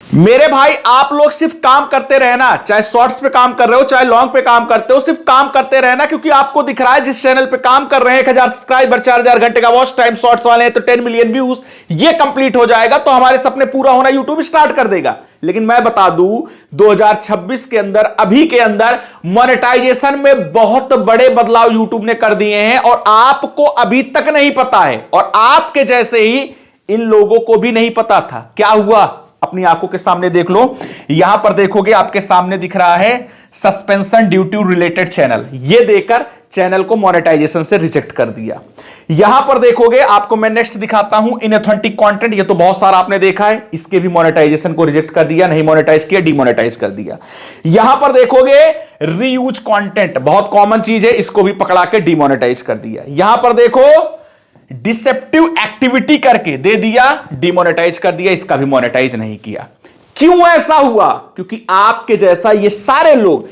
मेरे भाई आप लोग सिर्फ काम करते रहना, चाहे शॉर्ट्स पे काम कर रहे हो चाहे लॉन्ग पे काम करते हो, सिर्फ काम करते रहना। क्योंकि आपको दिख रहा है जिस चैनल पे काम कर रहे हैं 1000 सब्सक्राइबर, 4000 घंटे का वॉच टाइम, शॉर्ट्स वाले हैं तो 10 मिलियन व्यूज, ये कंप्लीट हो जाएगा तो हमारे सपने पूरा होना यूट्यूब स्टार्ट कर देगा। लेकिन मैं बता दूं 2026 के अंदर, अभी के अंदर मोनेटाइजेशन में बहुत बड़े बदलाव यूट्यूब ने कर दिए हैं और आपको अभी तक नहीं पता है, और आपके जैसे ही इन लोगों को भी नहीं पता था। क्या हुआ अपनी आंखों के सामने देख लो। यहां पर देखोगे आपके सामने दिख रहा है suspension due to related channel, ये देकर चैनल को मोनेटाइजेशन से रिजेक्ट कर दिया। यहां पर देखोगे आपको मैं नेक्स्ट दिखाता हूं इनऑथेंटिक कंटेंट, ये तो बहुत सारा आपने देखा है, इसके भी मोनेटाइजेशन को रिजेक्ट कर दिया, नहीं मोनेटाइज किया, डिमोनेटाइज कर दिया। यहां पर देखोगे रीयूज कंटेंट, बहुत कॉमन चीज है, इसको भी पकड़ा के डिमोनेटाइज कर दिया। यहां पर देखो डिसेप्टिव एक्टिविटी करके दे दिया, डिमोनेटाइज कर दिया, इसका भी मोनेटाइज नहीं किया। क्यों ऐसा हुआ? क्योंकि आपके जैसा ये सारे लोग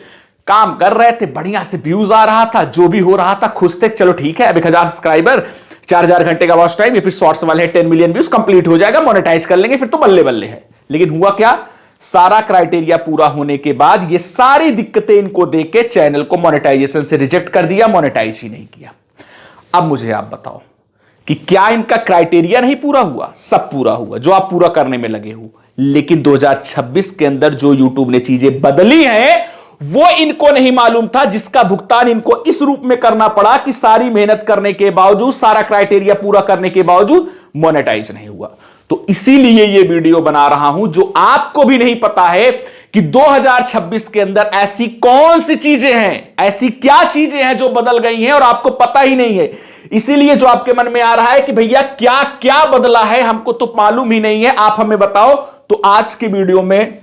काम कर रहे थे, बढ़िया से व्यूज आ रहा था, जो भी हो रहा था खुश थे, चलो ठीक है अब 1000 सब्सक्राइबर, 4000 घंटे का वॉच टाइम, ये फिर शॉर्ट्स वाले हैं 10 मिलियन व्यूज, कंप्लीट हो जाएगा, मोनेटाइज कर लेंगे, फिर तो बल्ले बल्ले है। लेकिन हुआ क्या? सारा क्राइटेरिया पूरा होने के बाद ये सारी दिक्कतें इनको देख के चैनल को मोनेटाइजेशन से रिजेक्ट कर दिया, मोनेटाइज ही नहीं किया। अब मुझे आप बताओ कि क्या इनका क्राइटेरिया नहीं पूरा हुआ? सब पूरा हुआ जो आप पूरा करने में लगे हो। लेकिन 2026 के अंदर जो यूट्यूब ने चीजें बदली हैं वो इनको नहीं मालूम था, जिसका भुगतान इनको इस रूप में करना पड़ा कि सारी मेहनत करने के बावजूद, सारा क्राइटेरिया पूरा करने के बावजूद मोनेटाइज नहीं हुआ। तो इसीलिए ये वीडियो बना रहा हूं जो आपको भी नहीं पता है कि 2026 के अंदर ऐसी कौन सी चीजें हैं, ऐसी क्या चीजें हैं जो बदल गई हैं और आपको पता ही नहीं है। इसीलिए जो आपके मन में आ रहा है कि भैया क्या क्या बदला है, हमको तो मालूम ही नहीं है, आप हमें बताओ। तो आज की वीडियो में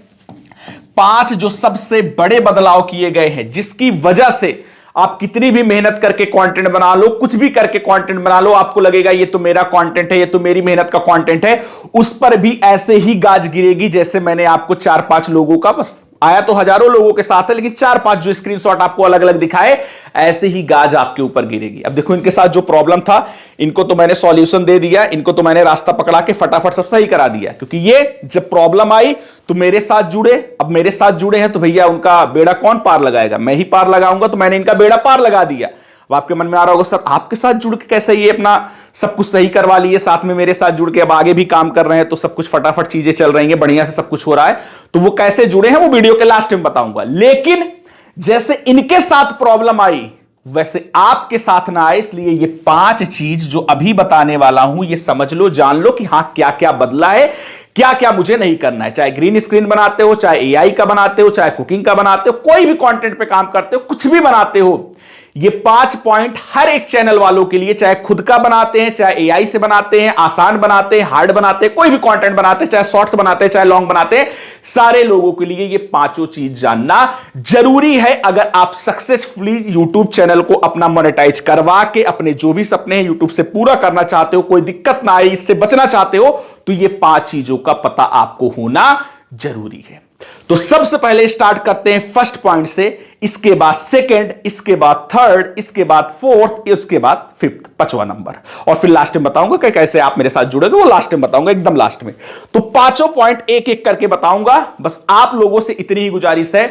5 जो सबसे बड़े बदलाव किए गए हैं, जिसकी वजह से आप कितनी भी मेहनत करके कंटेंट बना लो, कुछ भी करके कंटेंट बना लो, आपको लगेगा ये तो मेरा कंटेंट है, ये तो मेरी मेहनत का कंटेंट है, उस पर भी ऐसे ही गाज गिरेगी जैसे मैंने आपको 4-5 लोगों का, बस आया तो हजारों लोगों के साथ है, लेकिन 4-5 जो स्क्रीनशॉट आपको अलग अलग दिखाए, ऐसे ही गाज आपके ऊपर गिरेगी। अब देखो इनके साथ जो प्रॉब्लम था, इनको तो मैंने सॉल्यूशन दे दिया, इनको तो मैंने रास्ता पकड़ा के फटाफट सब सही करा दिया। क्योंकि ये जब प्रॉब्लम आई तो मेरे साथ जुड़े, अब मेरे साथ जुड़े हैं तो भैया उनका बेड़ा कौन पार लगाएगा? मैं ही पार लगाऊंगा, तो मैंने इनका बेड़ा पार लगा दिया। अब आपके मन में आ रहा होगा सर आपके साथ जुड़ के कैसे ये अपना सब कुछ सही करवा लिए, साथ में मेरे साथ जुड़ के अब आगे भी काम कर रहे हैं तो सब कुछ फटाफट चीजें चल रही हैं, बढ़िया से सब कुछ हो रहा है, तो वो कैसे जुड़े हैं वो वीडियो के लास्ट में बताऊंगा। लेकिन जैसे इनके साथ प्रॉब्लम आई वैसे आपके साथ ना आए, इसलिए ये 5 चीज जो अभी बताने वाला हूं ये समझ लो, जान लो कि हां क्या क्या बदला है, क्या क्या मुझे नहीं करना है। चाहे ग्रीन स्क्रीन बनाते हो, चाहे एआई का बनाते हो, चाहे कुकिंग का बनाते हो, कोई भी कंटेंट पे काम करते हो, कुछ भी बनाते हो, ये 5 पॉइंट हर एक चैनल वालों के लिए, चाहे खुद का बनाते हैं, चाहे एआई से बनाते हैं, आसान बनाते हैं, हार्ड बनाते हैं, कोई भी कंटेंट बनाते हैं, चाहे शॉर्ट्स बनाते हैं, चाहे लॉन्ग बनाते हैं, सारे लोगों के लिए ये 5 चीज जानना जरूरी है। अगर आप सक्सेसफुली यूट्यूब चैनल को अपना मोनेटाइज करवा के अपने जो भी सपने हैं यूट्यूब से पूरा करना चाहते हो, कोई दिक्कत ना आए, इससे बचना चाहते हो, तो ये 5 चीजों का पता आपको होना जरूरी है। तो सबसे पहले स्टार्ट करते हैं फर्स्ट पॉइंट से, इसके बाद सेकंड, इसके बाद थर्ड, इसके बाद फोर्थ, इसके बाद फिफ्थ, 5वां नंबर, और फिर लास्ट में बताऊंगा कि कैसे आप मेरे साथ जुड़ोगे, वो लास्ट में बताऊंगा, एकदम लास्ट में। तो 5 पॉइंट एक एक करके बताऊंगा। बस आप लोगों से इतनी ही गुजारिश है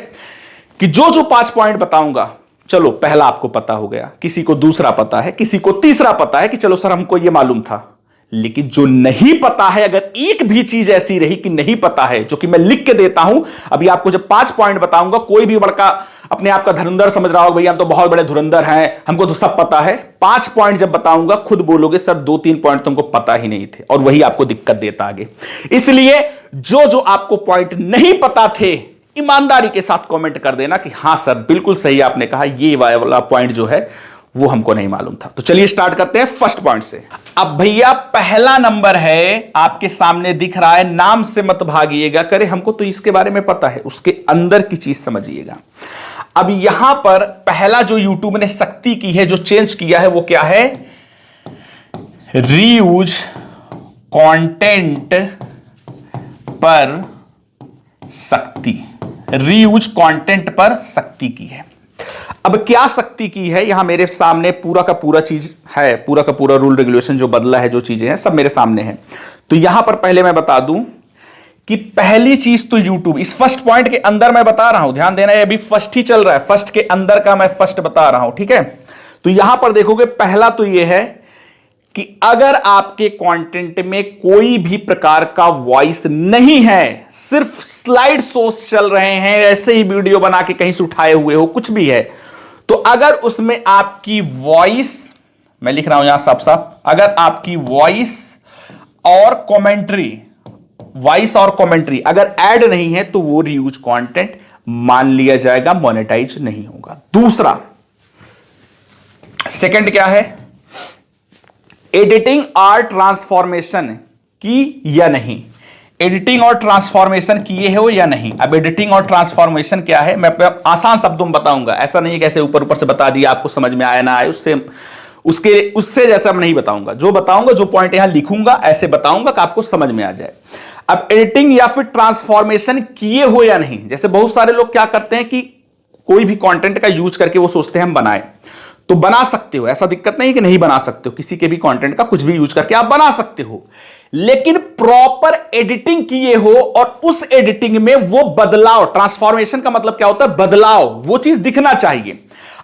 कि जो जो 5 पॉइंट बताऊंगा, चलो पहला आपको पता हो गया, किसी को दूसरा पता है, किसी को तीसरा पता है कि चलो सर हमको यह मालूम था। लेकिन जो नहीं पता है, अगर एक भी चीज ऐसी रही कि नहीं पता है, जो कि मैं लिख के देता हूं, अभी आपको जब 5 पॉइंट बताऊंगा, कोई भी बड़का अपने आप का धुरंधर समझ रहा होगा, भैया हम तो बहुत बड़े धुरंधर हैं, हमको तो सब पता है, 5 पॉइंट जब बताऊंगा खुद बोलोगे सर 2-3 पॉइंट तुमको पता ही नहीं थे, और वही आपको दिक्कत देता आगे। इसलिए जो जो आपको पॉइंट नहीं पता थे, ईमानदारी के साथ कमेंट कर देना कि हां सर बिल्कुल सही आपने कहा, ये वाला पॉइंट जो है वो हमको नहीं मालूम था। तो चलिए स्टार्ट करते हैं फर्स्ट पॉइंट से। अब भैया पहला नंबर है, आपके सामने दिख रहा है, नाम से मत भागिएगा, करे हमको तो इसके बारे में पता है, उसके अंदर की चीज समझिएगा। अब यहां पर पहला जो यूट्यूब ने सख्ती की है, जो चेंज किया है, वो क्या है? रीयूज कंटेंट पर सख्ती, रीयूज कंटेंट पर सख्ती की है। अब क्या सख्ती की है, यहां मेरे सामने पूरा का पूरा चीज है, पूरा का पूरा रूल रेगुलेशन जो बदला है, जो चीजें हैं सब मेरे सामने हैं। तो यहां पर पहले मैं बता दूं कि पहली चीज तो YouTube, इस फर्स्ट पॉइंट के अंदर मैं बता रहा हूं, ध्यान देना, ये अभी फर्स्ट ही चल रहा है, फर्स्ट के अंदर का मैं फर्स्ट बता रहा हूं, ठीक है। तो यहां पर देखोगे, पहला तो ये है कि अगर आपके कंटेंट में कोई भी प्रकार का वॉइस नहीं है, सिर्फ स्लाइड शोस चल रहे हैं, ऐसे ही वीडियो बना के कहीं से उठाए हुए हो, कुछ भी है, तो अगर उसमें आपकी वॉइस, मैं लिख रहा हूं यहां साफ साफ, अगर आपकी वॉइस और कमेंट्री अगर ऐड नहीं है, तो वो रीयूज कंटेंट मान लिया जाएगा, मोनेटाइज नहीं होगा। दूसरा, सेकंड क्या है, एडिटिंग और ट्रांसफॉर्मेशन की या नहीं, एडिटिंग और ट्रांसफॉर्मेशन किए हो या नहीं। अब एडिटिंग और ट्रांसफॉर्मेशन क्या है, मैं आसान शब्दों में बताऊंगा, ऐसा नहीं है कैसे ऊपर ऊपर से बता दिया, आपको समझ में आया ना आए, उससे जैसा मैं नहीं बताऊंगा, जो बताऊंगा, जो पॉइंट यहां लिखूंगा ऐसे बताऊंगा कि आपको समझ में आ जाए। अब एडिटिंग या फिर ट्रांसफॉर्मेशन किए हो या नहीं, जैसे बहुत सारे लोग क्या करते हैं कि कोई भी कंटेंट का यूज करके वो सोचते हैं हम बनाएं, तो बना सकते हो, ऐसा दिक्कत नहीं कि नहीं बना सकते हो, किसी के भी कंटेंट का कुछ भी यूज करके आप बना सकते हो, लेकिन प्रॉपर एडिटिंग किए हो और उस एडिटिंग में वो बदलाव, ट्रांसफॉर्मेशन का मतलब क्या होता है, बदलाव, वो चीज दिखना चाहिए।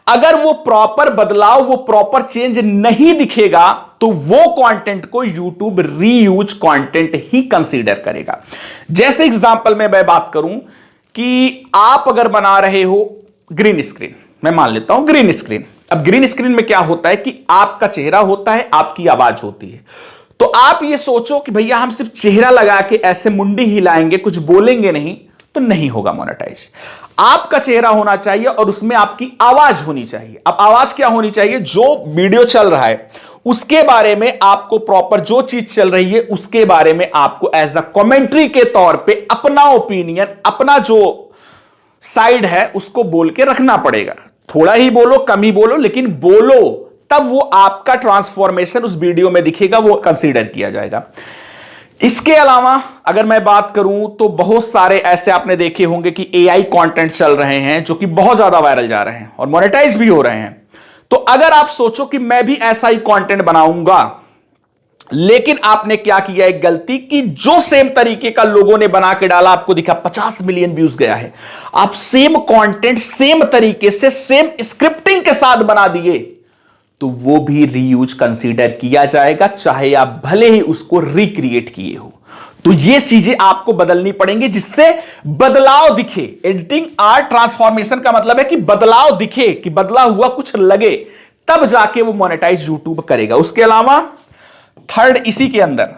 अगर वो प्रॉपर बदलाव, वो प्रॉपर चेंज नहीं दिखेगा, तो वो कंटेंट को YouTube रीयूज कंटेंट ही कंसीडर करेगा। जैसे एग्जांपल में मैं बात करूं कि आप अगर बना रहे हो ग्रीन स्क्रीन, मैं मान लेता हूं ग्रीन स्क्रीन। अब ग्रीन स्क्रीन में क्या होता है कि आपका चेहरा होता है, आपकी आवाज होती है, तो आप ये सोचो कि भैया हम सिर्फ चेहरा लगा के ऐसे मुंडी हिलाएंगे, कुछ बोलेंगे नहीं, तो नहीं होगा मोनेटाइज। आपका चेहरा होना चाहिए और उसमें आपकी आवाज होनी चाहिए। अब आवाज क्या होनी चाहिए, जो वीडियो चल रहा है उसके बारे में आपको प्रॉपर, जो चीज चल रही है उसके बारे में आपको एज अ कमेंट्री के तौर पे अपना ओपिनियन, अपना जो साइड है उसको बोल के रखना पड़ेगा। थोड़ा ही बोलो, कम ही बोलो, लेकिन बोलो, तब वो आपका ट्रांसफॉर्मेशन उस वीडियो में दिखेगा, वो कंसीडर किया जाएगा। इसके अलावा अगर मैं बात करूं तो बहुत सारे ऐसे आपने देखे होंगे कि एआई कंटेंट चल रहे हैं जो कि बहुत ज्यादा वायरल जा रहे हैं और मोनेटाइज भी हो रहे हैं। तो अगर आप सोचो कि मैं भी ऐसा ही कंटेंट बनाऊंगा, लेकिन आपने क्या किया, एक गलती कि जो सेम तरीके का लोगों ने बना के डाला, आपको दिखा 50 मिलियन व्यूज गया है, आप सेम कंटेंट सेम तरीके से सेम स्क्रिप्टिंग के साथ बना दिए, तो वो भी रीयूज कंसीडर किया जाएगा, चाहे आप भले ही उसको रिक्रिएट किए हो। तो ये चीजें आपको बदलनी पड़ेंगी जिससे बदलाव दिखे। एडिटिंग और ट्रांसफॉर्मेशन का मतलब है कि बदलाव दिखे, कि बदला हुआ कुछ लगे, तब जाके वो मोनेटाइज यूट्यूब करेगा। उसके अलावा थर्ड, इसी के अंदर,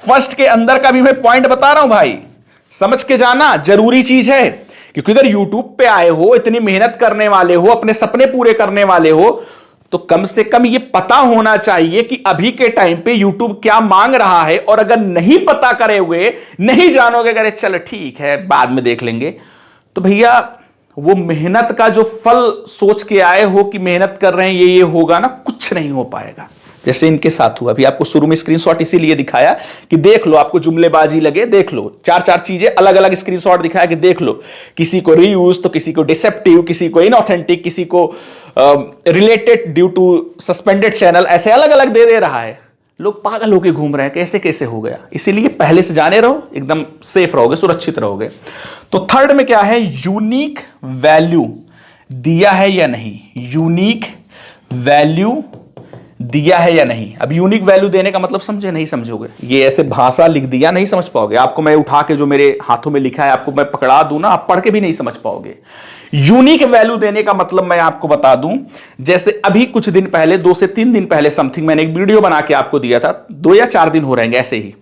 फर्स्ट के अंदर का भी मैं पॉइंट बता रहा हूं भाई, समझ के जाना, जरूरी चीज है। क्योंकि अगर यूट्यूब पे आए हो, इतनी मेहनत करने वाले हो, अपने सपने पूरे करने वाले हो, तो कम से कम ये पता होना चाहिए कि अभी के टाइम पे YouTube क्या मांग रहा है। और अगर नहीं पता करे हुए, नहीं जानोगे, अगर चल ठीक है बाद में देख लेंगे, तो भैया वो मेहनत का जो फल सोच के आए हो कि मेहनत कर रहे हैं ये होगा ना, कुछ नहीं हो पाएगा। जैसे इनके साथ हुआ, अभी आपको शुरू में स्क्रीनशॉट इसीलिए दिखाया कि देख लो, आपको जुमलेबाजी लगे, देख लो, चार चार चीजें अलग अलग स्क्रीनशॉट दिखाया कि देख लो, किसी को रीयूज, तो किसी को डिसेप्टिव, किसी को इनऑथेंटिक, किसी को related due to suspended channel, ऐसे अलग अलग दे रहा है। लोग पागल होके घूम रहे हैं, कैसे कैसे हो गया। इसीलिए पहले से जाने रहो, एकदम सेफ रहोगे, सुरक्षित रहोगे। तो थर्ड में क्या है, यूनिक वैल्यू दिया है या नहीं, यूनिक वैल्यू दिया है या नहीं। अब यूनिक वैल्यू देने का मतलब समझे, नहीं समझोगे, ये ऐसे भाषा लिख दिया नहीं समझ पाओगे। आपको मैं उठा के जो मेरे हाथों में लिखा है आपको मैं पकड़ा दूं ना, आप पढ़ के भी नहीं समझ पाओगे। यूनिक वैल्यू देने का मतलब मैं आपको बता दूं, जैसे अभी कुछ दिन पहले, 2 से 3 दिन पहले समथिंग, मैंने एक वीडियो बना के आपको दिया था, 2 या 4 दिन हो रहे हैं ऐसे ही।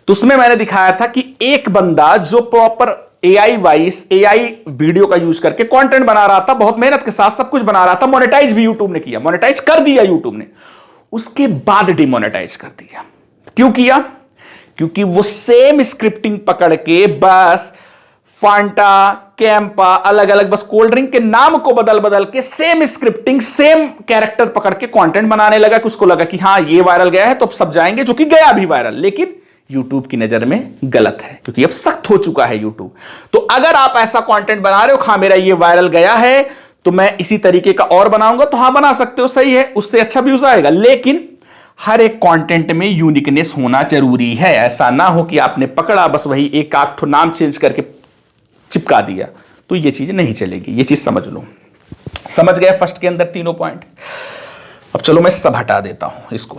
तो उसमें मैंने दिखाया था कि एक बंदा जो proper AI vice, AI video का यूज करके कंटेंट बना रहा था, बहुत मेहनत के साथ सब कुछ बना रहा था, मोनेटाइज भी यूट्यूब ने किया, मोनेटाइज कर दिया यूट्यूब ने, उसके बाद डिमोनेटाइज कर दिया। क्यों किया? क्योंकि वो सेम स्क्रिप्टिंग पकड़ के बस फांटा, कैंपा, अलग अलग बस कोल्ड ड्रिंक के नाम को बदल बदल के सेम स्क्रिप्टिंग, सेम कैरेक्टर पकड़ के कंटेंट बनाने लगा कि उसको लगा कि हाँ ये वायरल गया है तो अब सब जाएंगे, जो कि गया भी वायरल, लेकिन यूट्यूब की नजर में गलत है, क्योंकि अब सख्त हो चुका है यूट्यूब। तो अगर आप ऐसा कंटेंट बना रहे हो, हाँ मेरा ये वायरल गया है तो मैं इसी तरीके का और बनाऊंगा, तो हाँ बना सकते हो, सही है, उससे अच्छा व्यूज आएगा। लेकिन हर एक कंटेंट में यूनिकनेस होना जरूरी है। ऐसा ना हो कि आपने पकड़ा बस वही एक आध ठो नाम चेंज करके चिपका दिया, तो ये चीज नहीं चलेगी। ये चीज समझ लो। समझ गए फर्स्ट के अंदर तीनों पॉइंट। अब चलो मैं सब हटा देता हूं इसको।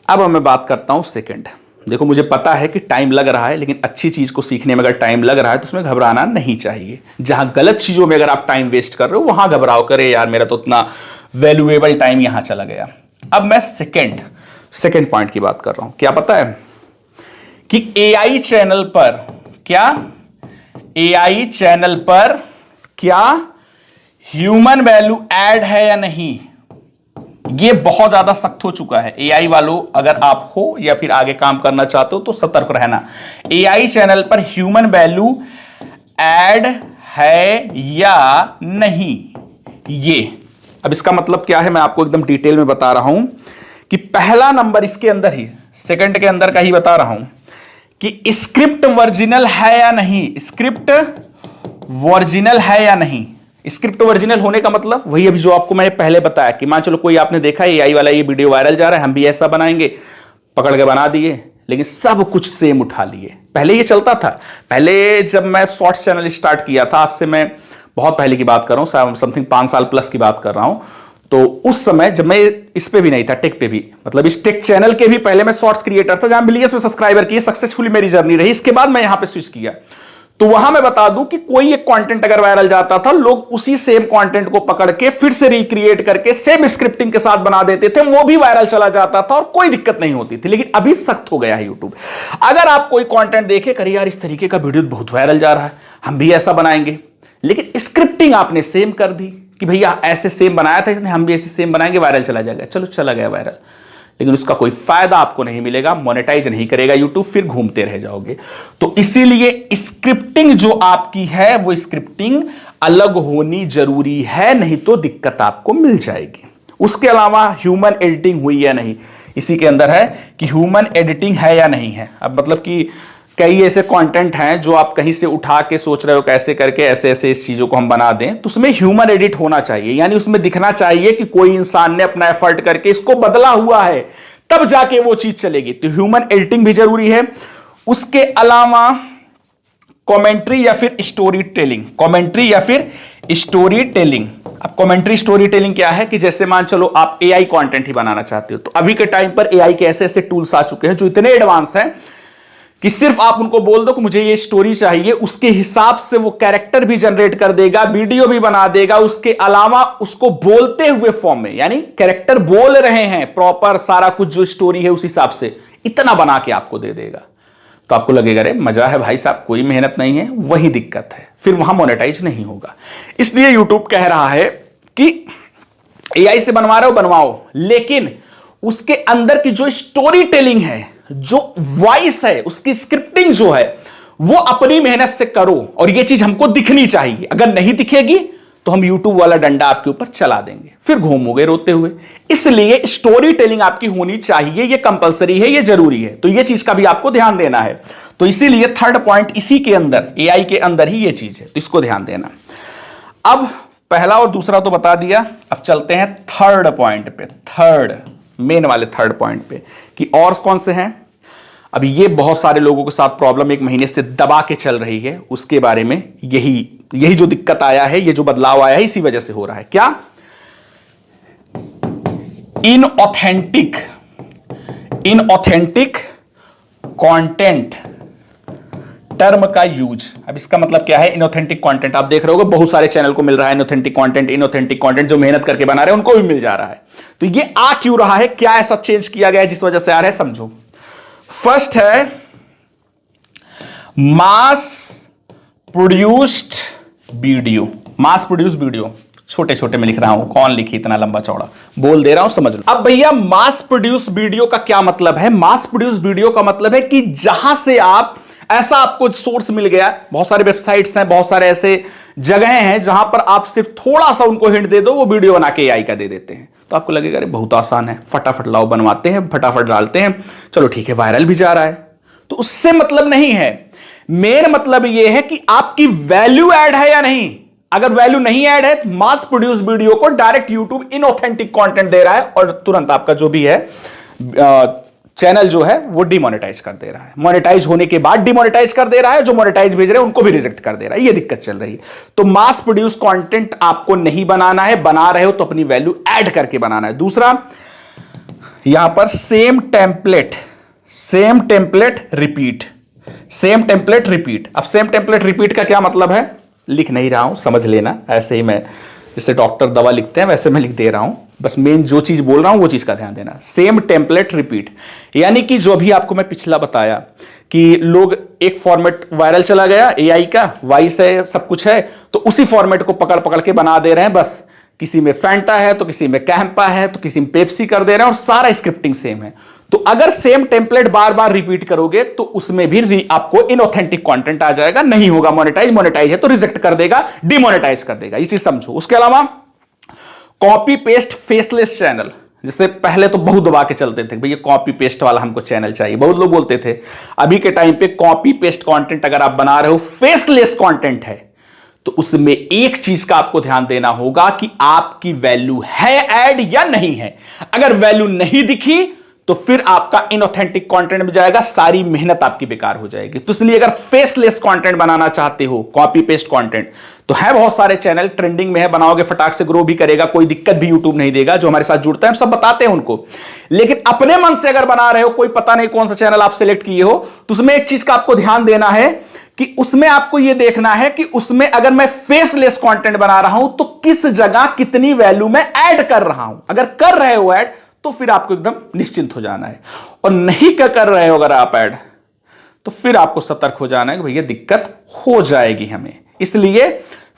अब मैं बात करता हूं सेकंड। देखो मुझे पता है कि टाइम लग रहा है, लेकिन अच्छी चीज को सीखने में अगर टाइम लग रहा है तो उसमें घबराना नहीं चाहिए। जहां गलत चीजों में अगर आप टाइम वेस्ट कर रहे हो वहां घबराओ, करे यार मेरा तो उतना वैल्यूएबल टाइम यहां चला गया। अब मैं सेकंड पॉइंट की बात कर रहा हूं। क्या पता है कि एआई चैनल पर क्या ह्यूमन वैल्यू ऐड है या नहीं? ये बहुत ज्यादा सख्त हो चुका है। एआई वालों, अगर आप हो या फिर आगे काम करना चाहते हो तो सतर्क रहना। एआई चैनल पर ह्यूमन वैल्यू ऐड है या नहीं, ये अब इसका मतलब क्या है मैं आपको एकदम डिटेल में बता रहा हूं कि पहला नंबर इसके अंदर ही, सेकंड के अंदर का ही बता रहा हूं कि स्क्रिप्ट ओरिजिनल है या नहीं। स्क्रिप्ट ओरिजिनल है या नहीं। स्क्रिप्ट ओरिजिनल होने का मतलब वही अभी जो आपको मैंने पहले बताया कि मान चलो कोई आपने देखा एआई वाला ये वीडियो वायरल जा रहा है, हम भी ऐसा बनाएंगे, पकड़ के बना दिए, लेकिन सब कुछ सेम उठा लिए। पहले ये चलता था। पहले जब मैं शॉर्ट्स चैनल स्टार्ट किया था, आज से मैं बहुत पहले की बात कर रहा हूं, समथिंग 5 साल प्लस की बात कर रहा हूं, तो उस समय जब मैं इस पे भी नहीं था, टेक पे भी, मतलब इस टेक चैनल के भी पहले मैं शॉर्ट्स क्रिएटर था, जहां मिलियंस में सब्सक्राइबर किए, सक्सेसफुली मेरी जर्नी रही। इसके बाद मैं यहां पे स्विच किया, तो वहां मैं बता दूं कि कोई एक कंटेंट अगर वायरल जाता था, लोग उसी सेम कंटेंट को पकड़ के फिर से रिक्रिएट करके सेम स्क्रिप्टिंग के साथ बना देते थे, वो भी वायरल चला जाता था और कोई दिक्कत नहीं होती थी। लेकिन अभी सख्त हो गया है यूट्यूब। अगर आप कोई कंटेंट देखे, करिए यार इस तरीके का वीडियो बहुत वायरल जा रहा है, हम भी ऐसा बनाएंगे, लेकिन स्क्रिप्टिंग आपने सेम कर दी कि भैया ऐसे सेम बनाया था इसने, हम भी ऐसे सेम बनाएंगे, वायरल चला जाएगा। चलो चला गया वायरल, लेकिन उसका कोई फायदा आपको नहीं मिलेगा, मोनेटाइज नहीं करेगा यूट्यूब, फिर घूमते रह जाओगे। तो इसीलिए स्क्रिप्टिंग जो आपकी है वो स्क्रिप्टिंग अलग होनी जरूरी है, नहीं तो दिक्कत आपको मिल जाएगी। उसके अलावा ह्यूमन एडिटिंग हुई या नहीं, इसी के अंदर है कि ह्यूमन एडिटिंग है या नहीं है। अब मतलब कि कई ऐसे कंटेंट हैं जो आप कहीं से उठा के सोच रहे हो कैसे करके ऐसे ऐसे इस चीजों को हम बना दें, तो उसमें ह्यूमन एडिट होना चाहिए, यानी उसमें दिखना चाहिए कि कोई इंसान ने अपना एफर्ट करके इसको बदला हुआ है, तब जाके वो चीज चलेगी। तो ह्यूमन एडिटिंग भी जरूरी है। उसके अलावा कमेंट्री या फिर स्टोरी टेलिंग। अब कमेंट्री स्टोरी टेलिंग क्या है कि जैसे मान चलो आप एआई कंटेंट ही बनाना चाहते हो, तो अभी के टाइम पर एआई के ऐसे ऐसे टूल्स आ चुके हैं जो इतने एडवांस हैं कि सिर्फ आप उनको बोल दो कि मुझे ये स्टोरी चाहिए, उसके हिसाब से वो कैरेक्टर भी जनरेट कर देगा, वीडियो भी बना देगा। उसके अलावा उसको बोलते हुए फॉर्म में, यानी कैरेक्टर बोल रहे हैं प्रॉपर, सारा कुछ जो स्टोरी है उस हिसाब से इतना बना के आपको दे देगा। तो आपको लगेगा अरे मजा है भाई साहब, कोई मेहनत नहीं है। वही दिक्कत है, फिर वहां मोनेटाइज नहीं होगा। इसलिए यूट्यूब कह रहा है कि एआई से बनवा रहे हो बनवाओ, लेकिन उसके अंदर की जो स्टोरी टेलिंग है, जो वॉइस है, उसकी स्क्रिप्टिंग जो है, वो अपनी मेहनत से करो और ये चीज हमको दिखनी चाहिए। अगर नहीं दिखेगी तो हम यूट्यूब वाला डंडा आपके ऊपर चला देंगे, फिर घूमोगे रोते हुए। इसलिए स्टोरी टेलिंग आपकी होनी चाहिए, ये कंपलसरी है, ये जरूरी है। तो ये चीज का भी आपको ध्यान देना है। तो इसीलिए थर्ड पॉइंट इसी के अंदर, एआई के अंदर ही ये चीज है, तो इसको ध्यान देना। अब पहला और दूसरा तो बता दिया, अब चलते हैं थर्ड पॉइंट पे, थर्ड मेन वाले थर्ड पॉइंट पे कि और कौन से हैं। अभी ये बहुत सारे लोगों के साथ प्रॉब्लम एक महीने से दबा के चल रही है, उसके बारे में यही जो दिक्कत आया है, ये जो बदलाव आया है, इसी वजह से हो रहा है। क्या? इनऑथेंटिक कंटेंट टर्म का यूज। अब इसका मतलब क्या है? इनऑथेंटिक कंटेंट आप देख रहे होगे बहुत सारे चैनल को मिल रहा है इनऑथेंटिक कंटेंट, जो मेहनत करके बना रहे हैं उनको भी मिल जा रहा है। तो ये आ क्यों रहा है? क्या ऐसा चेंज किया गया है जिस वजह से आ रहा है? समझो। फर्स्ट है मास प्रोड्यूस्ड वीडियो। छोटे छोटे में लिख रहा हूं, कौन लिखी इतना लंबा चौड़ा, बोल दे रहा हूं, समझ लो। अब भैया मास प्रोड्यूस वीडियो का क्या मतलब है? मास प्रोड्यूस वीडियो का मतलब है कि जहां से आप, ऐसा आपको सोर्स मिल गया, बहुत सारे वेबसाइट्स हैं, बहुत सारे ऐसे जगह हैं जहां पर आप सिर्फ थोड़ा सा उनको हिंट दे दो, वो वीडियो बना के एआई का दे देते हैं। तो आपको लगेगा अरे बहुत आसान है, फटाफट लाओ बनवाते हैं, फटाफट डालते हैं, चलो ठीक है, वायरल भी जा रहा है। तो उससे मतलब नहीं है। मेन मतलब यह है कि आपकी वैल्यू ऐड है या नहीं। अगर वैल्यू नहीं ऐड है, मास प्रोड्यूस वीडियो को डायरेक्ट यूट्यूब इनऑथेंटिक कंटेंट दे रहा है और तुरंत आपका जो भी है चैनल जो है वो डिमोनेटाइज कर दे रहा है, मोनेटाइज होने के बाद डिमोनेटाइज कर दे रहा है, जो मोनेटाइज भेज रहे हैं उनको भी रिजेक्ट कर दे रहा है, ये दिक्कत चल रही है। तो मास प्रोड्यूस कंटेंट आपको नहीं बनाना है, बना रहे हो तो अपनी वैल्यू ऐड करके बनाना है। दूसरा, यहां पर same template repeat, same template repeat. अब सेम टेम्पलेट रिपीट का क्या मतलब है, लिख नहीं रहा हूं, समझ लेना, ऐसे ही मैं जैसे डॉक्टर दवा लिखते हैं वैसे मैं लिख दे रहा हूं, बस मेन जो चीज बोल रहा हूं वो चीज का ध्यान देना। सेम टेम्पलेट रिपीट, यानी कि जो भी आपको मैं पिछला बताया कि लोग एक फॉर्मेट वायरल चला गया एआई का, वॉइस है सब कुछ है, तो उसी फॉर्मेट को पकड़ पकड़ के बना दे रहे हैं। बस किसी में फैंटा है तो किसी में कैंपा है तो किसी में पेप्सी कर दे रहे हैं, और सारा स्क्रिप्टिंग सेम है। तो अगर सेम टेम्पलेट बार बार रिपीट करोगे तो उसमें भी आपको इनऑथेंटिक कंटेंट आ जाएगा, नहीं होगा मोनेटाइज। मोनेटाइज है तो रिजेक्ट कर देगा, डिमोनेटाइज कर देगा, ये चीज समझो। उसके अलावा कॉपी पेस्ट फेसलेस चैनल, जैसे पहले तो बहुत दबा के चलते थे भैया कॉपी पेस्ट वाला हमको चैनल चाहिए, बहुत लोग बोलते थे। अभी के टाइम पे कॉपी पेस्ट कंटेंट अगर आप बना रहे हो, फेसलेस कंटेंट है, तो उसमें एक चीज का आपको ध्यान देना होगा कि आपकी वैल्यू है ऐड या नहीं है। अगर वैल्यू नहीं दिखी तो फिर आपका इनऑथेंटिक कंटेंट में जाएगा, सारी मेहनत आपकी बेकार हो जाएगी। तो इसलिए अगर फेसलेस कंटेंट बनाना चाहते हो, कॉपी पेस्ट कंटेंट, तो है बहुत सारे चैनल ट्रेंडिंग में है, बनाओगे फटाक से ग्रो भी करेगा, कोई दिक्कत भी यूट्यूब नहीं देगा। जो हमारे साथ जुड़ता है हम सब बताते हैं उनको। लेकिन अपने मन से अगर बना रहे हो, कोई पता नहीं कौन सा चैनल आप सिलेक्ट किए हो, तो उसमें एक चीज का आपको ध्यान देना है कि उसमें आपको यह देखना है कि उसमें अगर मैं फेसलेस कंटेंट बना रहा हूं तो किस जगह कितनी वैल्यू में ऐड कर रहा हूं। अगर कर रहे हो ऐड तो फिर आपको एकदम निश्चिंत हो जाना है, और नहीं कर रहे हो अगर आप ऐड, तो फिर आपको सतर्क हो जाना है कि भैया दिक्कत हो जाएगी हमें। इसलिए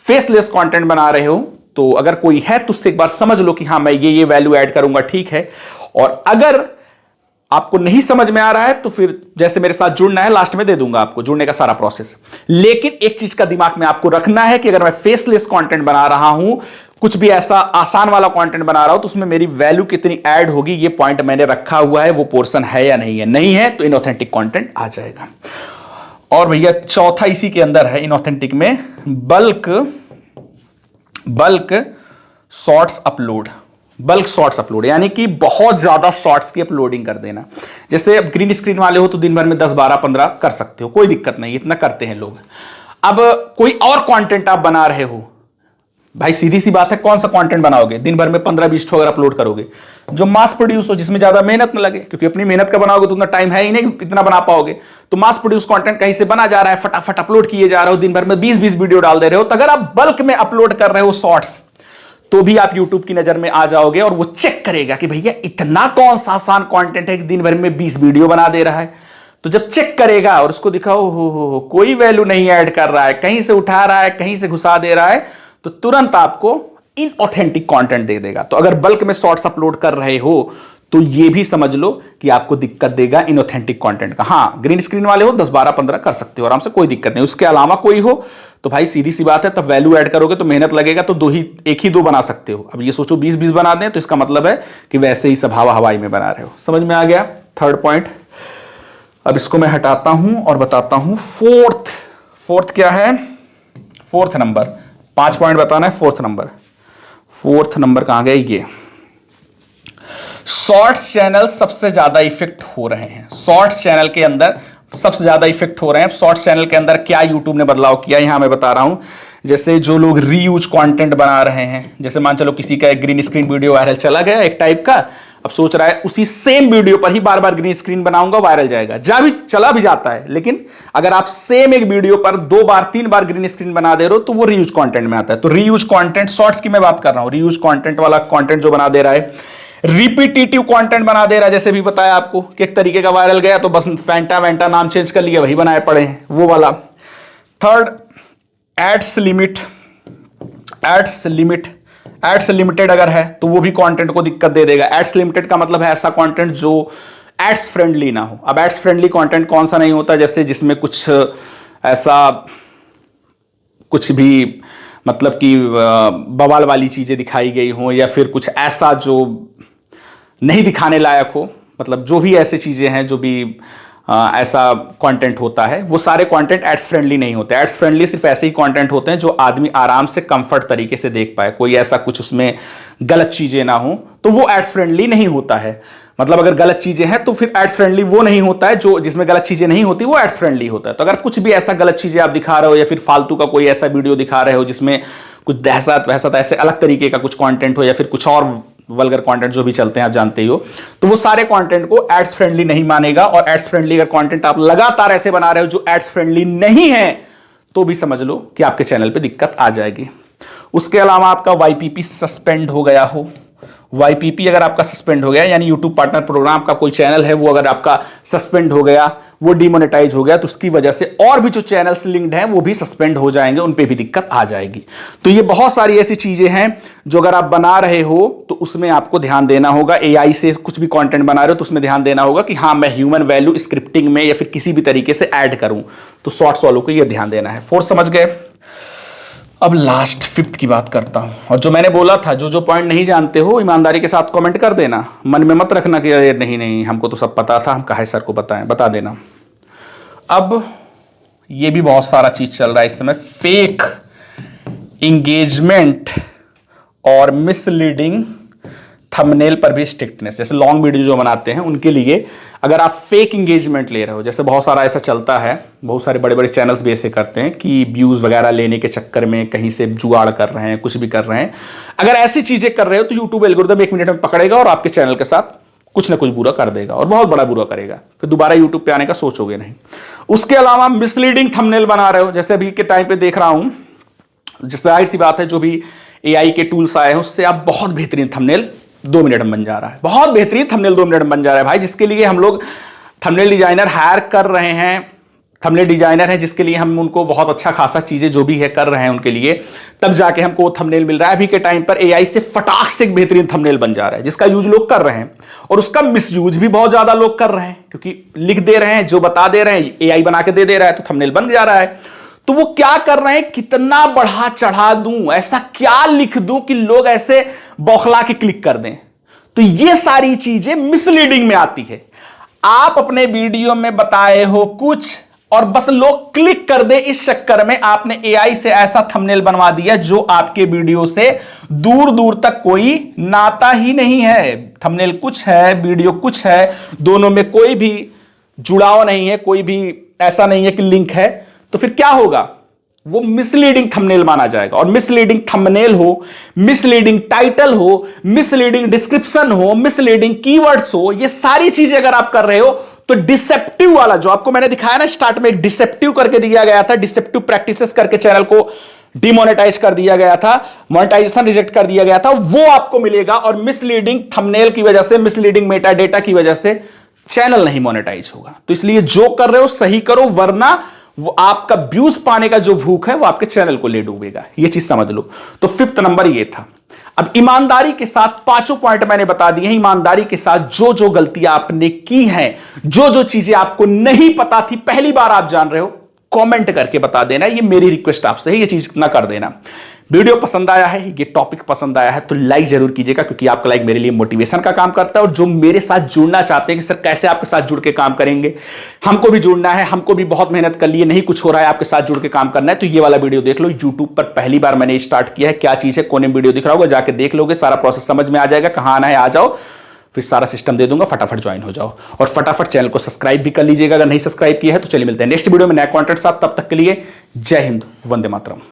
फेसलेस कंटेंट बना रहे हो तो अगर कोई है तो उससे एक बार समझ लो कि हाँ मैं ये वैल्यू ऐड करूंगा, ठीक है। और अगर आपको नहीं समझ में आ रहा है तो फिर जैसे मेरे साथ जुड़ना है, लास्ट में दे दूंगा आपको जुड़ने का सारा प्रोसेस। लेकिन एक चीज का दिमाग में आपको रखना है कि अगर मैं फेसलेस कंटेंट बना रहा हूं, कुछ भी ऐसा आसान वाला कंटेंट बना रहा हूं, तो उसमें मेरी वैल्यू कितनी ऐड होगी, ये पॉइंट मैंने रखा हुआ है, वो पोर्शन है या नहीं है। नहीं है तो इनऑथेंटिक कंटेंट आ जाएगा। और भैया चौथा इसी के अंदर है इनऑथेंटिक में, bulk shorts upload. Bulk shorts upload यानी कि बहुत ज्यादा शॉर्ट्स की अपलोडिंग कर देना। जैसे अब ग्रीन स्क्रीन वाले हो तो दिन भर में 10 12 15 कर सकते हो, कोई दिक्कत नहीं, इतना करते हैं लोग। अब कोई और कंटेंट आप बना रहे हो, भाई सीधी सी बात है, कौन सा कंटेंट बनाओगे? दिन भर में 15-20 अगर अपलोड करोगे, जो मास प्रोड्यूस हो, जिसमें ज्यादा मेहनत न लगे, क्योंकि अपनी मेहनत का बनाओगे तो उतना टाइम है ही नहीं इतना बना पाओगे। तो मास प्रोड्यूस कंटेंट कहीं से बना जा रहा है, फटाफट अपलोड किए जा रहे हो, दिन भर में 20-20 वीडियो डाल दे रहे हो, तो अगर आप बल्क में अपलोड कर रहे हो शॉर्ट्स, तो भी आप यूट्यूब की नजर में आ जाओगे, और वो चेक करेगा कि भैया इतना कौन सा आसान कंटेंट है कि दिन भर में 20 वीडियो बना दे रहा है। तो जब चेक करेगा और उसको दिखाओ हो कोई वैल्यू नहीं ऐड कर रहा है, कहीं से उठा रहा है, कहीं से घुसा दे रहा है, तो तुरंत आपको इनऑथेंटिक कंटेंट दे देगा। तो अगर बल्क में शॉर्ट्स अपलोड कर रहे हो तो ये भी समझ लो कि आपको दिक्कत देगा इनऑथेंटिक कंटेंट का। हाँ, ग्रीन स्क्रीन वाले हो 10 12 15 कर सकते हो आराम से, कोई दिक्कत नहीं। उसके अलावा कोई हो तो भाई सीधी सी बात है, तब वैल्यू ऐड करोगे तो मेहनत लगेगा, तो एक ही दो बना सकते हो। अब ये सोचो 20-20 बना दें तो इसका मतलब है कि वैसे ही सब हवा हवाई में बना रहे हो। समझ में आ गया थर्ड पॉइंट। अब इसको मैं हटाता हूं और बताता हूं फोर्थ क्या है, फोर्थ नंबर। 5 पॉइंट बताना है, फोर्थ नंबर कहां गए? ये शॉर्ट्स चैनल सबसे ज्यादा इफेक्ट हो रहे हैं। शॉर्ट्स चैनल के अंदर सबसे ज्यादा इफेक्ट हो रहे हैं। शॉर्ट्स चैनल के अंदर क्या यूट्यूब ने बदलाव किया, यहां मैं बता रहा हूं। जैसे जो लोग रीयूज कंटेंट बना रहे हैं, जैसे मान चलो किसी का एक ग्रीन स्क्रीन वीडियो वायरल चला गया एक टाइप का, अब सोच रहा है उसी सेम वीडियो पर ही बार बार ग्रीन स्क्रीन बनाऊंगा, वायरल जाएगा, चला भी जाता है। लेकिन अगर आप सेम एक वीडियो पर 2 बार 3 बार ग्रीन स्क्रीन बना दे रहे हो तो वो रीयूज कंटेंट में आता है। तो रीयूज कंटेंट, शॉर्ट्स की मैं बात कर रहा हूं, रीयूज कंटेंट वाला कंटेंट जो बना दे रहा है, रिपीटेटिव कंटेंट बना दे रहा है। जैसे भी बताया आपको कि एक तरीके का वायरल गया तो बस फैंटा वैंटा नाम चेंज कर लिया, वही बनाए पड़े हैं, वो वाला। थर्ड, एड्स लिमिटेड अगर है तो वो भी कंटेंट को दिक्कत दे देगा। एड्स लिमिटेड का मतलब है ऐसा कंटेंट जो एड्स फ्रेंडली ना हो। अब एड्स फ्रेंडली कंटेंट कौन सा नहीं होता? जैसे जिसमें कुछ ऐसा कुछ भी मतलब कि बवाल वाली चीजें दिखाई गई हो, या फिर कुछ ऐसा जो नहीं दिखाने लायक हो, मतलब जो भी ऐसी चीजें हैं, जो भी ऐसा कंटेंट होता है, वो सारे कंटेंट एड्स फ्रेंडली नहीं होते। एड्स फ्रेंडली सिर्फ ऐसे ही कंटेंट होते हैं जो आदमी आराम से कंफर्ट तरीके से देख पाए, कोई ऐसा कुछ उसमें गलत चीजें ना हो, तो वो एड्स फ्रेंडली नहीं होता है। मतलब अगर गलत चीजें हैं तो फिर एड्स फ्रेंडली वो नहीं होता है, जो जिसमें गलत चीजें नहीं होती वो एड्स फ्रेंडली होता है। तो अगर कुछ भी ऐसा गलत चीजें आप दिखा रहे हो या फिर फालतू का कोई ऐसा वीडियो दिखा रहे हो जिसमें कुछ दहशत वहशत ऐसे अलग तरीके का कुछ कंटेंट हो या फिर कुछ और वल्गर कंटेंट जो भी चलते हैं आप जानते ही हो, तो वो सारे कंटेंट को एड्स फ्रेंडली नहीं मानेगा। और एड्स फ्रेंडली अगर कंटेंट आप लगातार ऐसे बना रहे हो जो एड्स फ्रेंडली नहीं है तो भी समझ लो कि आपके चैनल पे दिक्कत आ जाएगी। उसके अलावा आपका वाईपीपी सस्पेंड हो गया हो, वाईपीपी अगर आपका सस्पेंड हो गया यानी यूट्यूब पार्टनर प्रोग्राम का कोई चैनल है वो अगर आपका सस्पेंड हो गया, वो डिमोनेटाइज हो गया, तो उसकी वजह से और भी जो चैनल्स लिंक्ड हैं वो भी सस्पेंड हो जाएंगे, उन पे भी दिक्कत आ जाएगी। तो ये बहुत सारी ऐसी चीजें हैं जो अगर आप बना रहे हो तो उसमें आपको ध्यान देना होगा। एआई से कुछ भी कंटेंट बना रहे हो तो उसमें ध्यान देना होगा कि हाँ मैं ह्यूमन वैल्यू स्क्रिप्टिंग में या फिर किसी भी तरीके से ऐड करूं, तो शॉर्ट्स वालों को यह ध्यान देना है। फोर्थ समझ गए। अब लास्ट फिफ्थ की बात करता हूं, और जो मैंने बोला था जो पॉइंट नहीं जानते हो ईमानदारी के साथ कमेंट कर देना, मन में मत रखना कि अरे नहीं हमको तो सब पता था, हम काहे सर को बताएं, बता देना। अब ये भी बहुत सारा चीज चल रहा है इस समय, फेक इंगेजमेंट और मिसलीडिंग थंबनेल पर भी स्ट्रिक्टनेस। जैसे लॉन्ग वीडियो जो बनाते हैं उनके लिए अगर आप फेक इंगेजमेंट ले रहे हो, जैसे बहुत सारा ऐसा चलता है, बहुत सारे बड़े बड़े चैनल्स भी ऐसे करते हैं कि व्यूज वगैरह लेने के चक्कर में कहीं से जुगाड़ कर रहे हैं, कुछ भी कर रहे हैं, अगर ऐसी चीजें कर रहे हो तो यूट्यूब एल्गोरिथम 1 मिनट में पकड़ेगा और आपके चैनल के साथ कुछ ना कुछ बुरा कर देगा, और बहुत बड़ा बुरा करेगा, फिर दोबारा यूट्यूब पे आने का सोचोगे नहीं। उसके अलावा मिसलीडिंग थंबनेल बना रहे हो, जैसे अभी के टाइम पे देख रहा हूं, जाहिर सी बात है जो भी एआई के टूल्स आए हैं उससे आप बहुत बेहतरीन थंबनेल 2 मिनट में बन जा रहा है, बहुत बेहतरीन थंबनेल 2 मिनट में बन जा रहा है भाई, जिसके लिए हम लोग थंबनेल डिजाइनर हायर कर रहे हैं, थंबनेल डिजाइनर है जिसके लिए हम उनको बहुत अच्छा खासा चीजें जो भी है कर रहे हैं उनके लिए, तब जाके हमको वो थंबनेल मिल रहा है। अभी के टाइम पर एआई से फटाक से एक बेहतरीन थंबनेल बन जा रहा है जिसका यूज लोग कर रहे हैं, और उसका मिसयूज भी बहुत ज्यादा लोग कर रहे हैं, क्योंकि लिख दे रहे हैं, जो बता दे रहे हैं एआई बना के दे रहा है, तो थंबनेल बन जा रहा है। तो वो क्या कर रहे हैं, कितना बढ़ा चढ़ा दूं, ऐसा क्या लिख दूं कि लोग ऐसे बौखला के क्लिक कर दें, तो ये सारी चीजें मिसलीडिंग में आती है। आप अपने वीडियो में बताए हो कुछ और बस लोग क्लिक कर दे, इस चक्कर में आपने एआई से ऐसा थंबनेल बनवा दिया जो आपके वीडियो से दूर दूर तक कोई नाता ही नहीं है। थंबनेल कुछ है, वीडियो कुछ है, दोनों में कोई भी जुड़ाव नहीं है, कोई भी ऐसा नहीं है कि लिंक है, तो फिर क्या होगा, वो मिसलीडिंग थंबनेल माना जाएगा। और मिसलीडिंग थंबनेल हो, मिसलीडिंग टाइटल हो, मिसलीडिंग डिस्क्रिप्शन हो, मिसलीडिंग कीवर्ड्स हो, ये सारी चीजें अगर आप कर रहे हो तो डिसेप्टिव वाला जो आपको मैंने दिखाया ना स्टार्ट में, एक डिसेप्टिव करके दिया गया था, डिसेप्टिव प्रैक्टिसेस करके चैनल को डिमोनेटाइज कर दिया गया था, मोनेटाइजेशन रिजेक्ट कर दिया गया था, वो आपको मिलेगा। और मिसलीडिंग थंबनेल की वजह से, मिसलीडिंग मेटा डेटा की वजह से चैनल नहीं मोनेटाइज होगा। तो इसलिए जो कर रहे हो सही करो, वरना वो आपका व्यूज पाने का जो भूख है वो आपके चैनल को ले डूबेगा, ये चीज समझ लो। तो 5th नंबर ये था। अब ईमानदारी के साथ 5 पॉइंट मैंने बता दिए हैं, ईमानदारी के साथ जो जो गलतियां आपने की हैं, जो जो चीजें आपको नहीं पता थी, पहली बार आप जान रहे हो, कमेंट करके बता देना, ये मेरी रिक्वेस्ट आपसे है, ये चीज ना कर देना। वीडियो पसंद आया है, ये टॉपिक पसंद आया है तो लाइक जरूर कीजिएगा, क्योंकि आपका लाइक मेरे लिए मोटिवेशन का काम करता है। और जो मेरे साथ जुड़ना चाहते हैं कि सर कैसे आपके साथ जुड़ के काम करेंगे, हमको भी जुड़ना है, हमको भी बहुत मेहनत कर लिए, नहीं कुछ हो रहा है, आपके साथ जुड़ के काम करना है, तो ये वाला वीडियो देख लो। यूट्यूब पर पहली बार मैंने स्टार्ट किया है, क्या चीज है कोने में वीडियो दिख रहा होगा, जाके देख लोगे, सारा प्रोसेस समझ में आ जाएगा, कहां आना है आ जाओ, फिर सारा सिस्टम दे दूंगा, फटाफट ज्वाइन हो जाओ। और फटाफट चैनल को सब्सक्राइब भी कर लीजिएगा अगर नहीं सब्सक्राइब किया है। तो चलिए मिलते हैं नेक्स्ट वीडियो में नया कंटेंट साथ, तब तक के लिए जय हिंद, वंदे मातरम।